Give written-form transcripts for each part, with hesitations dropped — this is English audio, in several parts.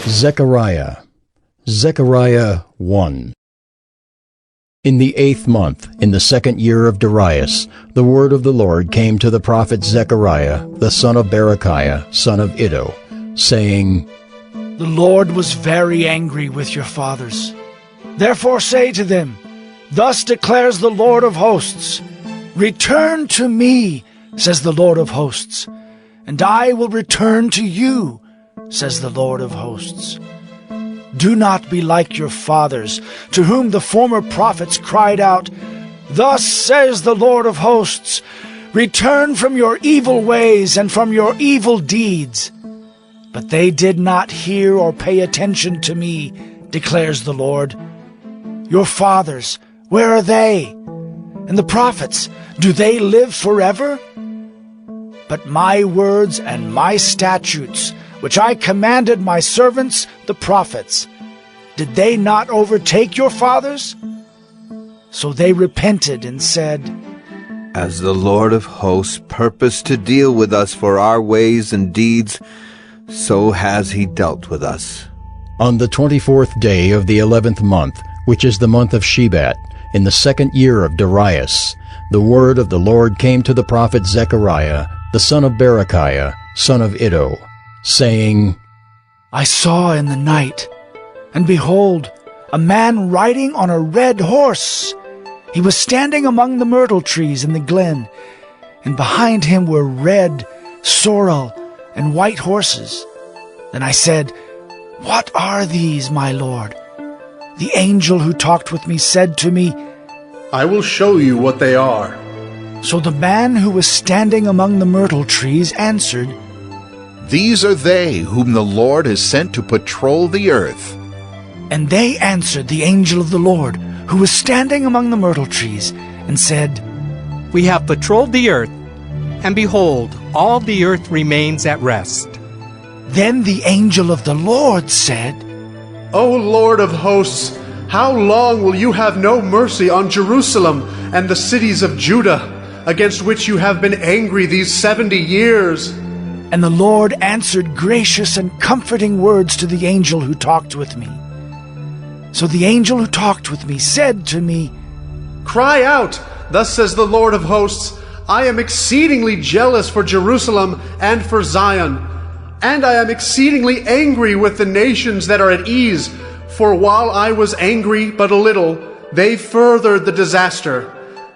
Zechariah 1. In the 8th month, in the 2nd year of Darius, the word of the Lord came to the prophet Zechariah, the son of Berechiah, son of Iddo, saying, The Lord was very angry with your fathers. Therefore say to them, Thus declares the Lord of hosts, Return to me, says the Lord of hosts, and I will return to you, says the Lord of hosts. Do not be like your fathers, to whom the former prophets cried out, Thus says the Lord of hosts, Return from your evil ways and from your evil deeds. But they did not hear or pay attention to me, declares the Lord. Your fathers, where are they? And the prophets, do they live forever? But my words and my statutes, which I commanded my servants, the prophets, did they not overtake your fathers? So they repented and said, As the Lord of hosts purposed to deal with us for our ways and deeds, so has he dealt with us. On the 24th day of the 11th month, which is the month of Shebat, in the 2nd year of Darius, the word of the Lord came to the prophet Zechariah, the son of Berechiah, son of Iddo, saying, I saw in the night, and behold, a man riding on a red horse. He was standing among the myrtle trees in the glen, and behind him were red, sorrel, and white horses. Then I said, What are these, my lord? The angel who talked with me said to me, I will show you what they are. So the man who was standing among the myrtle trees answered, These are they whom the Lord has sent to patrol the earth. And they answered the angel of the Lord, who was standing among the myrtle trees, and said, We have patrolled the earth, and behold, all the earth remains at rest. Then the angel of the Lord said, O Lord of hosts, how long will you have no mercy on Jerusalem and the cities of Judah, against which you have been angry these 70 years? And the Lord answered gracious and comforting words to the angel who talked with me. So the angel who talked with me said to me, Cry out, thus says the Lord of hosts, I am exceedingly jealous for Jerusalem and for Zion, and I am exceedingly angry with the nations that are at ease, for while I was angry but a little, they furthered the disaster.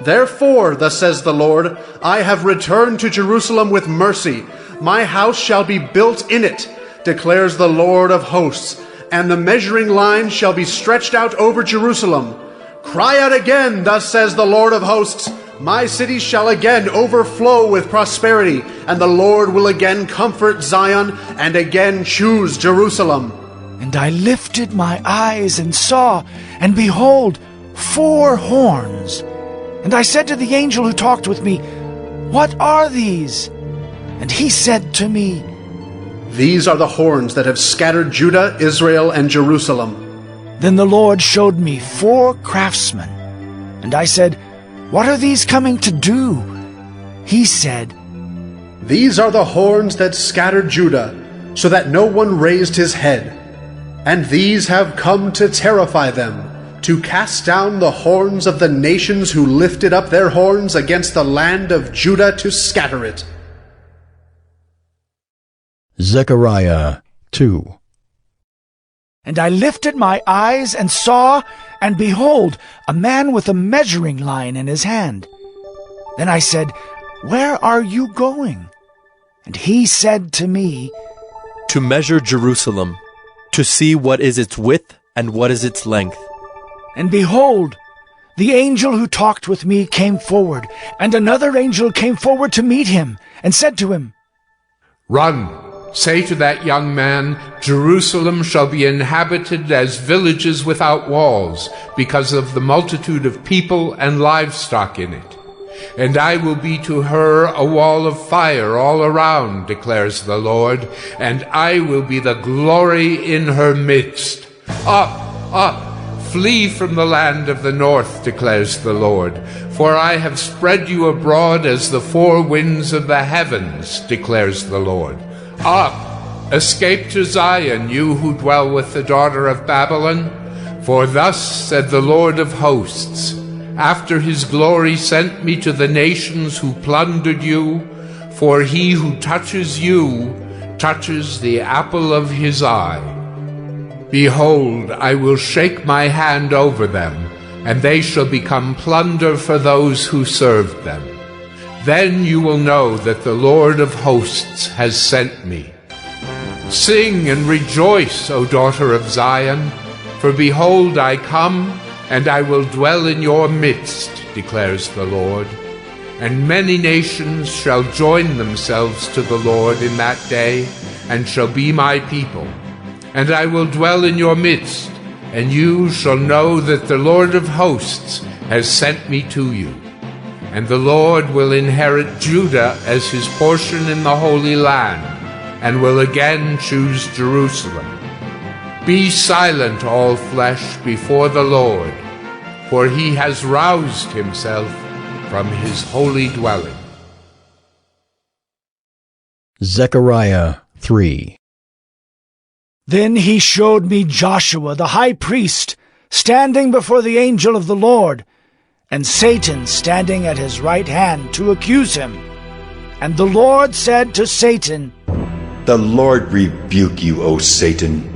Therefore, thus says the Lord, I have returned to Jerusalem with mercy. My house shall be built in it, declares the Lord of hosts, and the measuring line shall be stretched out over Jerusalem. Cry out again, thus says the Lord of hosts, my cities shall again overflow with prosperity, and the Lord will again comfort Zion, and again choose Jerusalem. And I lifted my eyes and saw, and behold, 4 horns. And I said to the angel who talked with me, What are these? And he said to me, These are the horns that have scattered Judah, Israel, and Jerusalem. Then the Lord showed me 4 craftsmen. And I said, What are these coming to do? He said, These are the horns that scattered Judah, so that no one raised his head. And these have come to terrify them, to cast down the horns of the nations who lifted up their horns against the land of Judah to scatter it. Zechariah 2. And I lifted my eyes and saw, and behold, a man with a measuring line in his hand. Then I said, Where are you going? And he said to me, To measure Jerusalem, to see what is its width and what is its length. And behold, the angel who talked with me came forward, and another angel came forward to meet him, and said to him, Run, say to that young man, Jerusalem shall be inhabited as villages without walls, because of the multitude of people and livestock in it. And I will be to her a wall of fire all around, declares the Lord, and I will be the glory in her midst. Up, up, flee from the land of the north, declares the Lord, for I have spread you abroad as the 4 winds of the heavens, declares the Lord. Up, Escape to Zion, you who dwell with the daughter of Babylon. For thus said the Lord of hosts, after his glory sent me to the nations who plundered you, for he who touches you touches the apple of his eye. Behold, I will shake my hand over them, and they shall become plunder for those who served them. Then you will know that the Lord of hosts has sent me. Sing and rejoice, O daughter of Zion, for behold, I come, and I will dwell in your midst, declares the Lord. And many nations shall join themselves to the Lord in that day, and shall be my people. And I will dwell in your midst, and you shall know that the Lord of hosts has sent me to you. And the Lord will inherit Judah as his portion in the Holy Land, and will again choose Jerusalem. Be silent, all flesh, before the Lord, for he has roused himself from his holy dwelling. Zechariah 3. Then he showed me Joshua the high priest standing before the angel of the Lord, and Satan standing at his right hand to accuse him. And the Lord said to Satan, The Lord rebuke you, O Satan.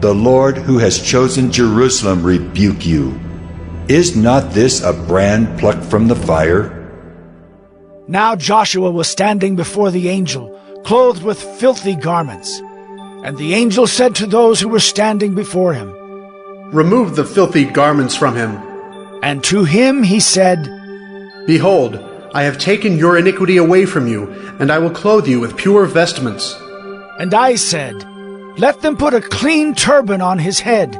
The Lord who has chosen Jerusalem rebuke you. Is not this a brand plucked from the fire? Now Joshua was standing before the angel, clothed with filthy garments. And the angel said to those who were standing before him, Remove the filthy garments from him. And to him he said, Behold, I have taken your iniquity away from you, and I will clothe you with pure vestments. And I said, Let them put a clean turban on his head.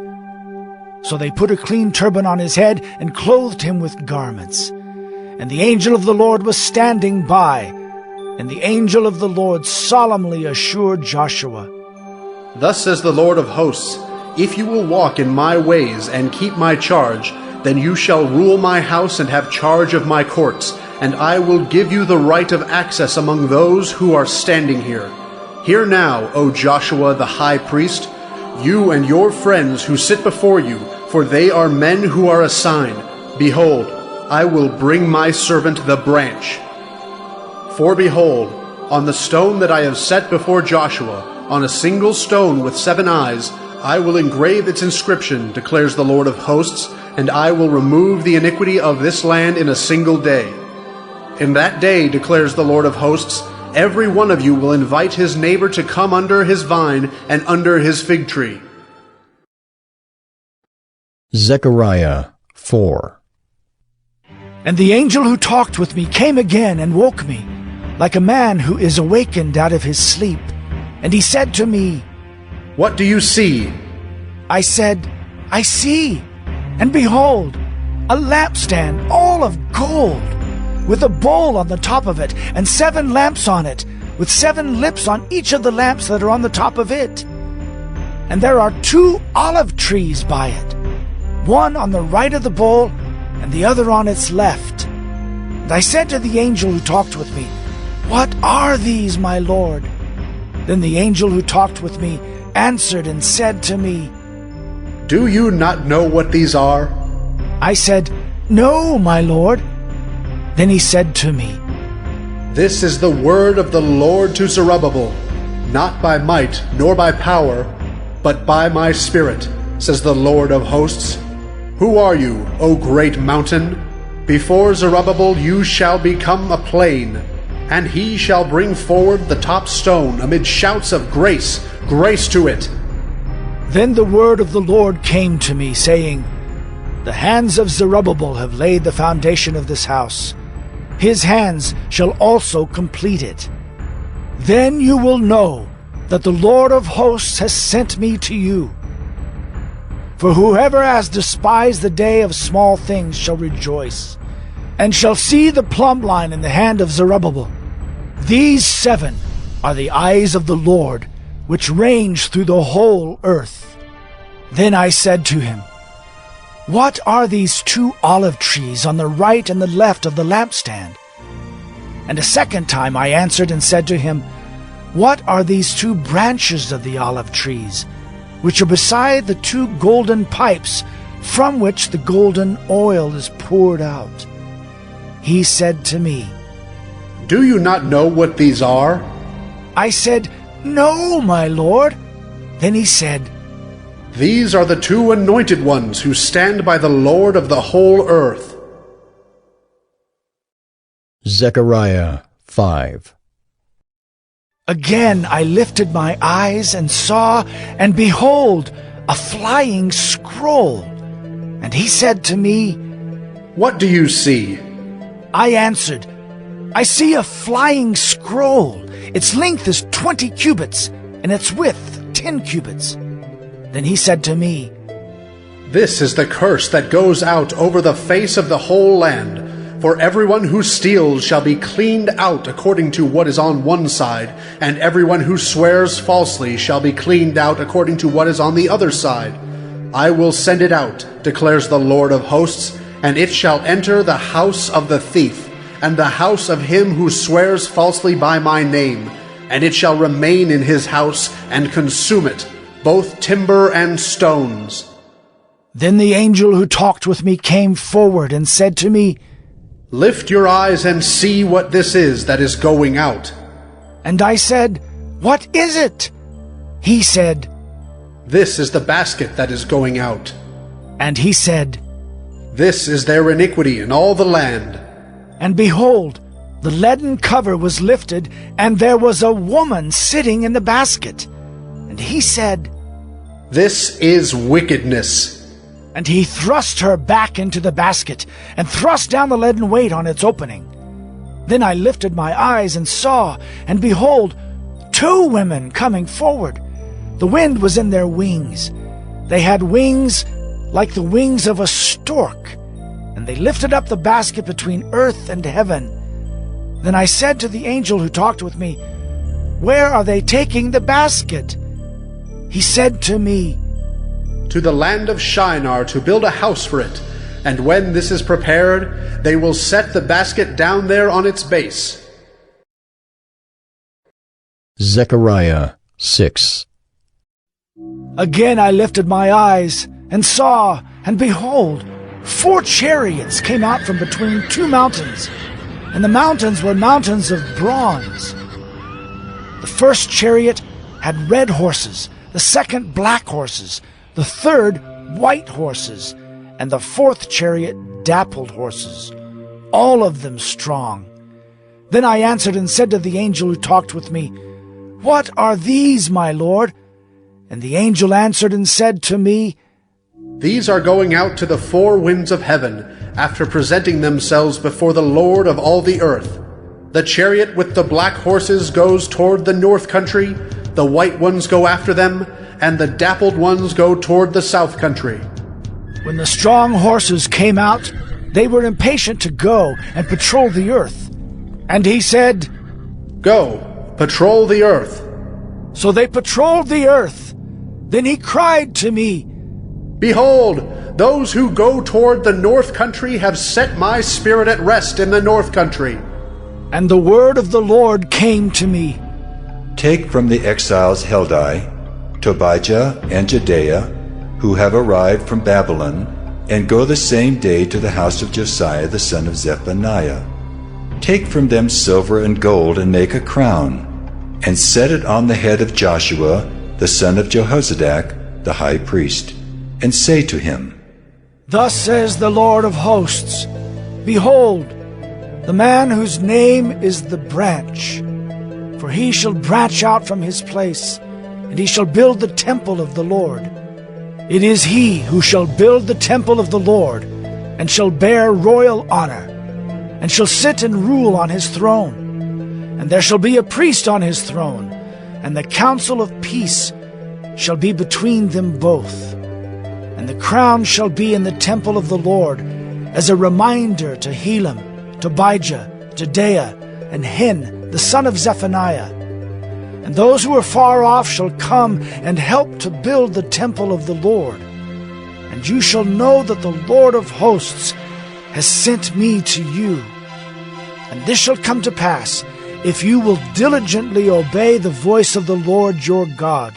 So they put a clean turban on his head and clothed him with garments. And the angel of the Lord was standing by. And the angel of the Lord solemnly assured Joshua, Thus says the Lord of hosts, If you will walk in my ways and keep my charge, then you shall rule my house and have charge of my courts, and I will give you the right of access among those who are standing here. Hear now, O Joshua the high priest, you and your friends who sit before you, for they are men who are a sign. Behold, I will bring my servant the branch. For behold, on the stone that I have set before Joshua, on a single stone with 7 eyes, I will engrave its inscription, declares the Lord of hosts, and I will remove the iniquity of this land in a single day. In that day, declares the Lord of hosts, every one of you will invite his neighbor to come under his vine and under his fig tree. Zechariah 4. And the angel who talked with me came again and woke me, like a man who is awakened out of his sleep. And he said to me, What do you see? I said, I see, and behold, a lampstand all of gold, with a bowl on the top of it, and 7 lamps on it, with 7 lips on each of the lamps that are on the top of it. And there are 2 olive trees by it, one on the right of the bowl, and the other on its left. And I said to the angel who talked with me, What are these, my Lord? Then the angel who talked with me answered and said to me, Do you not know what these are? I said, No, my Lord. Then he said to me, This is the word of the Lord to Zerubbabel, not by might nor by power, but by my Spirit, says the Lord of hosts. Who are you, O great mountain? Before Zerubbabel you shall become a plain, and he shall bring forward the top stone amid shouts of grace, grace to it. Then the word of the Lord came to me, saying, The hands of Zerubbabel have laid the foundation of this house. His hands shall also complete it. Then you will know that the Lord of hosts has sent me to you. For whoever has despised the day of small things shall rejoice, and shall see the plumb line in the hand of Zerubbabel. These 7 are the eyes of the Lord, which range through the whole earth. Then I said to him, What are these 2 olive trees on the right and the left of the lampstand? And a second time I answered and said to him, What are these two branches of the olive trees, which are beside the two golden pipes, from which the golden oil is poured out? He said to me, Do you not know what these are? I said, No, my lord. Then he said, These are the two anointed ones who stand by the Lord of the whole earth. Zechariah 5. Again I lifted my eyes and saw, and behold, a flying scroll. And he said to me, What do you see? I answered, I see a flying scroll. Its length is 20 cubits, and its width 10 cubits. Then he said to me, This is the curse that goes out over the face of the whole land. For everyone who steals shall be cleaned out according to what is on one side, and everyone who swears falsely shall be cleaned out according to what is on the other side. I will send it out, declares the Lord of hosts, and it shall enter the house of the thief, and the house of him who swears falsely by my name, and it shall remain in his house and consume it, both timber and stones. Then the angel who talked with me came forward and said to me, Lift your eyes and see what this is that is going out. And I said, What is it? He said, This is the basket that is going out. And he said, This is their iniquity in all the land. And behold, the leaden cover was lifted, and there was a woman sitting in the basket. And he said, This is wickedness. And he thrust her back into the basket, and thrust down the leaden weight on its opening. Then I lifted my eyes and saw, and behold, two women coming forward. The wind was in their wings. They had wings like the wings of a stork, and they lifted up the basket between earth and heaven. Then I said to the angel who talked with me, Where are they taking the basket? He said to me, To the land of Shinar to build a house for it, and when this is prepared, they will set the basket down there on its base. Zechariah 6. Again I lifted my eyes, and saw, and behold, 4 chariots came out from between 2 mountains, and the mountains were mountains of bronze. The first chariot had red horses, the second black horses, the third white horses, and the fourth chariot dappled horses, all of them strong. Then I answered and said to the angel who talked with me, What are these, my lord? And the angel answered and said to me, These are going out to the 4 winds of heaven, after presenting themselves before the Lord of all the earth. The chariot with the black horses goes toward the north country, the white ones go after them, and the dappled ones go toward the south country. When the strong horses came out, they were impatient to go and patrol the earth. And he said, Go, patrol the earth. So they patrolled the earth. Then he cried to me, Behold, those who go toward the north country have set my spirit at rest in the north country. And the word of the Lord came to me. Take from the exiles Heldai, Tobijah, and Jedaiah, who have arrived from Babylon, and go the same day to the house of Josiah the son of Zephaniah. Take from them silver and gold, and make a crown, and set it on the head of Joshua the son of Jehozadak, the high priest, and say to him, Thus says the Lord of hosts, Behold, the man whose name is the branch, for he shall branch out from his place, and he shall build the temple of the Lord. It is he who shall build the temple of the Lord, and shall bear royal honor, and shall sit and rule on his throne. And there shall be a priest on his throne, and the counsel of peace shall be between them both. And the crown shall be in the temple of the Lord, as a reminder to Helam, Tobijah, Jedaiah, and Hen, the son of Zephaniah. And those who are far off shall come and help to build the temple of the Lord. And you shall know that the Lord of hosts has sent me to you. And this shall come to pass if you will diligently obey the voice of the Lord your God.